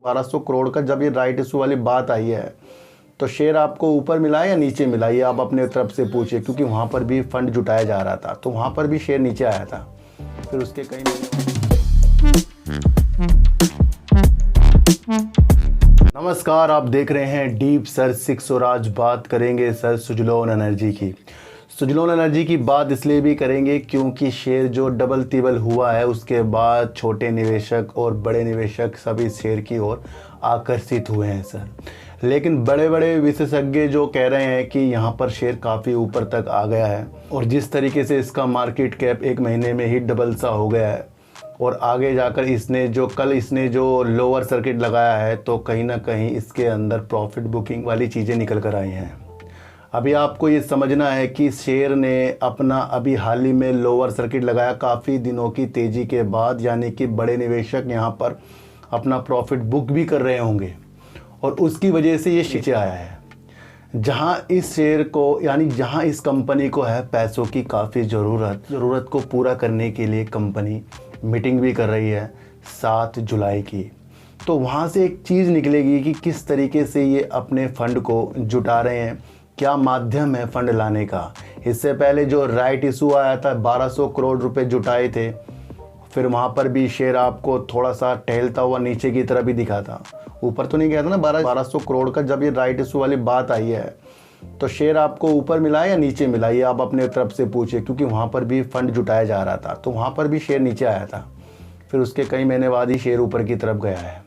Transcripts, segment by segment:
1200 करोड़ का जब ये राइट इशू वाली बात आई है तो शेयर आपको ऊपर मिला है या नीचे मिला, ये आप अपने तरफ से पूछिए, क्योंकि वहाँ पर भी फंड जुटाया जा रहा था तो वहाँ पर भी शेयर नीचे आया था। फिर उसके कई नमस्कार, आप देख रहे हैं डीप सर 6 और आज बात करेंगे सर सुजलोन एनर्जी की। सुजलोन एनर्जी की बात इसलिए भी करेंगे क्योंकि शेयर जो डबल तिबल हुआ है उसके बाद छोटे निवेशक और बड़े निवेशक सभी शेयर की ओर आकर्षित हुए हैं सर। लेकिन बड़े बड़े विशेषज्ञ जो कह रहे हैं कि यहाँ पर शेयर काफ़ी ऊपर तक आ गया है और जिस तरीके से इसका मार्केट कैप 1 महीने में ही डबल सा हो गया है और आगे जाकर इसने जो लोअर सर्किट लगाया है तो कहीं ना कहीं इसके अंदर प्रॉफिट बुकिंग वाली चीज़ें निकल कर आई हैं। अभी आपको ये समझना है कि शेयर ने अपना अभी हाल ही में लोअर सर्किट लगाया काफ़ी दिनों की तेज़ी के बाद, यानी कि बड़े निवेशक यहाँ पर अपना प्रॉफिट बुक भी कर रहे होंगे और उसकी वजह से ये नीचे आया है। जहाँ इस शेयर को जहाँ इस कंपनी को है पैसों की काफ़ी ज़रूरत को पूरा करने के लिए कंपनी मीटिंग भी कर रही है 7 जुलाई की। तो वहाँ से एक चीज़ निकलेगी कि किस तरीके से ये अपने फ़ंड को जुटा रहे हैं, क्या माध्यम है फ़ंड लाने का। इससे पहले जो राइट इशू आया था 1200 करोड़ रुपए जुटाए थे, फिर वहाँ पर भी शेयर आपको थोड़ा सा टहलता हुआ नीचे की तरफ ही दिखा था, ऊपर तो नहीं गया था ना। 1200 करोड़ का जब ये राइट इशू वाली बात आई है तो शेयर आपको ऊपर मिला है या नीचे मिला, ये आप अपने तरफ से पूछिए, क्योंकि वहाँ पर भी फंड जुटाया जा रहा था तो वहाँ पर भी शेयर नीचे आया था। फिर उसके कई महीने बाद ही शेयर ऊपर की तरफ गया है।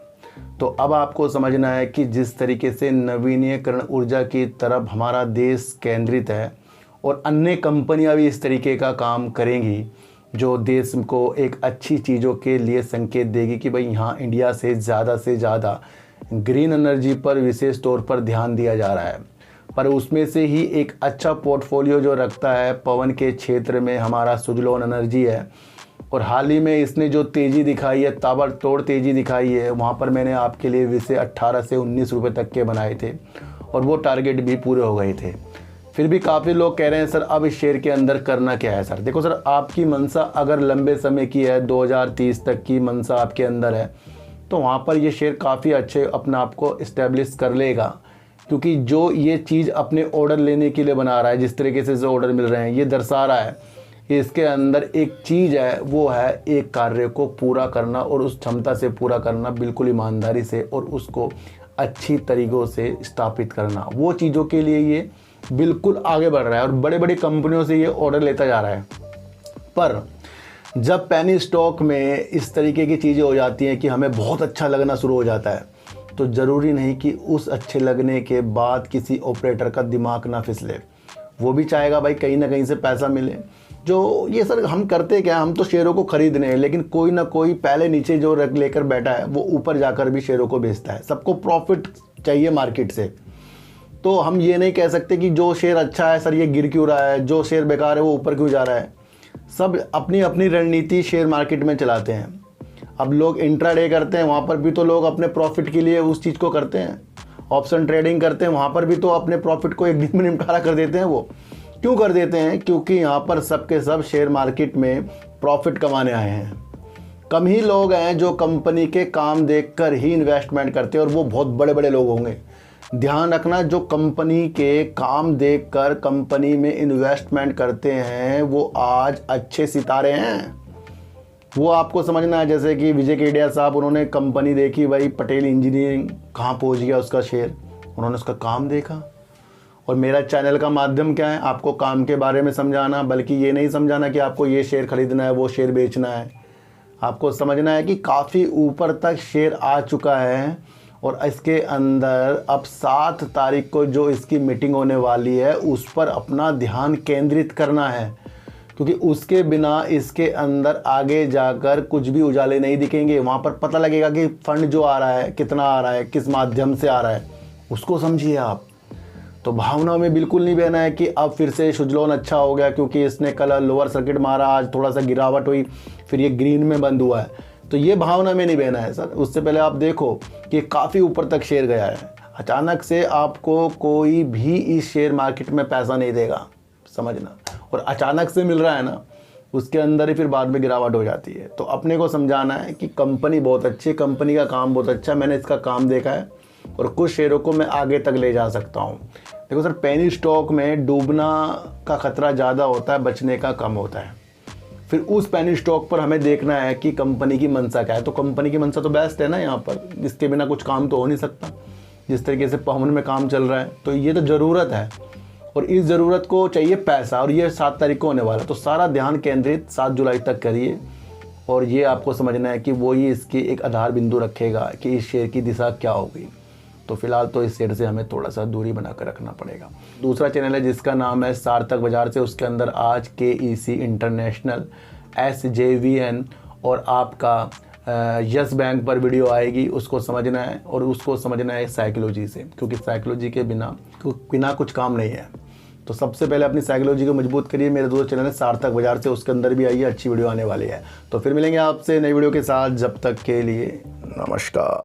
तो अब आपको समझना है कि जिस तरीके से नवीनीकरण ऊर्जा की तरफ हमारा देश केंद्रित है और अन्य कंपनियां भी इस तरीके का काम करेंगी जो देश को एक अच्छी चीज़ों के लिए संकेत देगी कि भाई यहाँ इंडिया से ज़्यादा ग्रीन एनर्जी पर विशेष तौर पर ध्यान दिया जा रहा है। पर उसमें से ही एक अच्छा पोर्टफोलियो जो रखता है पवन के क्षेत्र में हमारा सुजलोन एनर्जी है। और हाल ही में इसने जो तेज़ी दिखाई है, ताबड़तोड़ तेज़ी दिखाई है, वहाँ पर मैंने आपके लिए विषय 18 से 19 रुपये तक के बनाए थे और वो टारगेट भी पूरे हो गए थे। फिर भी काफ़ी लोग कह रहे हैं सर अब इस शेयर के अंदर करना क्या है। सर देखो सर, आपकी मंशा अगर लंबे समय की है, 2030 तक की मंशा आपके अंदर है, तो वहाँ पर ये शेयर काफ़ी अच्छे अपने आप को इस्टेब्लिश कर लेगा, क्योंकि जो ये चीज़ अपने ऑर्डर लेने के लिए बना रहा है, जिस तरीके से ऑर्डर मिल रहे हैं, ये दर्शा रहा है कि इसके अंदर एक चीज़ है, वो है एक कार्य को पूरा करना और उस क्षमता से पूरा करना बिल्कुल ईमानदारी से और उसको अच्छी तरीक़ों से स्थापित करना। वो चीज़ों के लिए ये बिल्कुल आगे बढ़ रहा है और बड़े बड़ी कंपनियों से ये ऑर्डर लेता जा रहा है। पर जब पेनी स्टॉक में इस तरीके की चीज़ें हो जाती हैं कि हमें बहुत अच्छा लगना शुरू हो जाता है, तो ज़रूरी नहीं कि उस अच्छे लगने के बाद किसी ऑपरेटर का दिमाग ना फिसले। वो भी चाहेगा भाई कहीं ना कहीं से पैसा मिले। जो ये सर हम करते क्या, हम तो शेयरों को खरीदने हैं, लेकिन कोई ना कोई पहले नीचे जो रख लेकर बैठा है वो ऊपर जाकर भी शेयरों को बेचता है। सबको प्रॉफिट चाहिए मार्केट से। तो हम ये नहीं कह सकते कि जो शेयर अच्छा है सर ये गिर क्यों रहा है, जो शेयर बेकार है वो ऊपर क्यों जा रहा है। सब अपनी अपनी रणनीति शेयर मार्केट में चलाते हैं। अब लोग इंट्राडे करते हैं, वहाँ पर भी तो लोग अपने प्रॉफिट के लिए उस चीज़ को करते हैं। ऑप्शन ट्रेडिंग करते हैं, वहाँ पर भी तो अपने प्रॉफिट को एक दिन में निपटारा कर देते हैं। वो क्यों कर देते हैं? क्योंकि यहाँ पर सब के सब शेयर मार्केट में प्रॉफिट कमाने आए हैं। कम ही लोग हैं जो कंपनी के काम देखकर ही इन्वेस्टमेंट करते हैं और वो बहुत बड़े बड़े लोग होंगे। ध्यान रखना, जो कंपनी के काम देखकर कंपनी में इन्वेस्टमेंट करते हैं वो आज अच्छे सितारे हैं। वो आपको समझना है। जैसे कि विजय केडिया साहब, उन्होंने कंपनी देखी, भाई पटेल इंजीनियरिंग कहाँ पहुँच गया उसका शेयर, उन्होंने उसका काम देखा। और मेरा चैनल का माध्यम क्या है, आपको काम के बारे में समझाना, बल्कि ये नहीं समझाना कि आपको ये शेयर खरीदना है वो शेयर बेचना है। आपको समझना है कि काफ़ी ऊपर तक शेयर आ चुका है और इसके अंदर अब 7 तारीख को जो इसकी मीटिंग होने वाली है उस पर अपना ध्यान केंद्रित करना है, क्योंकि उसके बिना इसके अंदर आगे जाकर कुछ भी उजाले नहीं दिखेंगे। वहाँ पर पता लगेगा कि फंड जो आ रहा है कितना आ रहा है, किस माध्यम से आ रहा है, उसको समझिए आप। तो भावना में बिल्कुल नहीं बहना है कि अब फिर से सुजलोन अच्छा हो गया क्योंकि इसने कल लोअर सर्किट मारा, आज थोड़ा सा गिरावट हुई, फिर ये ग्रीन में बंद हुआ है। तो ये भावना में नहीं बहना है सर। उससे पहले आप देखो कि काफ़ी ऊपर तक शेयर गया है। अचानक से आपको कोई भी इस शेयर मार्केट में पैसा नहीं देगा, समझना। और अचानक से मिल रहा है ना, उसके अंदर ही फिर बाद में गिरावट हो जाती है। तो अपने को समझाना है कि कंपनी बहुत अच्छी है, कंपनी का काम बहुत अच्छा है, मैंने इसका काम देखा है और कुछ शेयरों को मैं आगे तक ले जा सकता हूँ। देखो सर, पेनी स्टॉक में डूबना का खतरा ज़्यादा होता है, बचने का कम होता है। फिर उस पेनी स्टॉक पर हमें देखना है कि कंपनी की मंशा क्या है। तो कंपनी की मंशा तो बेस्ट है ना यहाँ पर, जिसके बिना कुछ काम तो हो नहीं सकता। जिस तरीके से पवन में काम चल रहा है तो ये तो ज़रूरत है, और इस ज़रूरत को चाहिए पैसा, और ये 7 तारीख को होने वाला। तो सारा ध्यान केंद्रित 7 जुलाई तक करिए, और ये आपको समझना है कि वो ही इसकी एक आधार बिंदु रखेगा कि इस शेयर की दिशा क्या होगी। तो फिलहाल तो इस शेयर से हमें थोड़ा सा दूरी बनाकर रखना पड़ेगा। दूसरा चैनल है जिसका नाम है सार्थक बाजार से, उसके अंदर आज KEC इंटरनेशनल, SJVN और आपका यस बैंक पर वीडियो आएगी। उसको समझना है, और उसको समझना है साइकोलॉजी से, क्योंकि साइकोलॉजी के बिना कुछ काम नहीं है। तो सबसे पहले अपनी साइकोलॉजी को मजबूत करिए। मेरे दोस्त चैनल है सार्थक बाजार से, उसके अंदर भी आइए, अच्छी वीडियो आने वाली है। तो फिर मिलेंगे आपसे नई वीडियो के साथ, जब तक के लिए नमस्कार।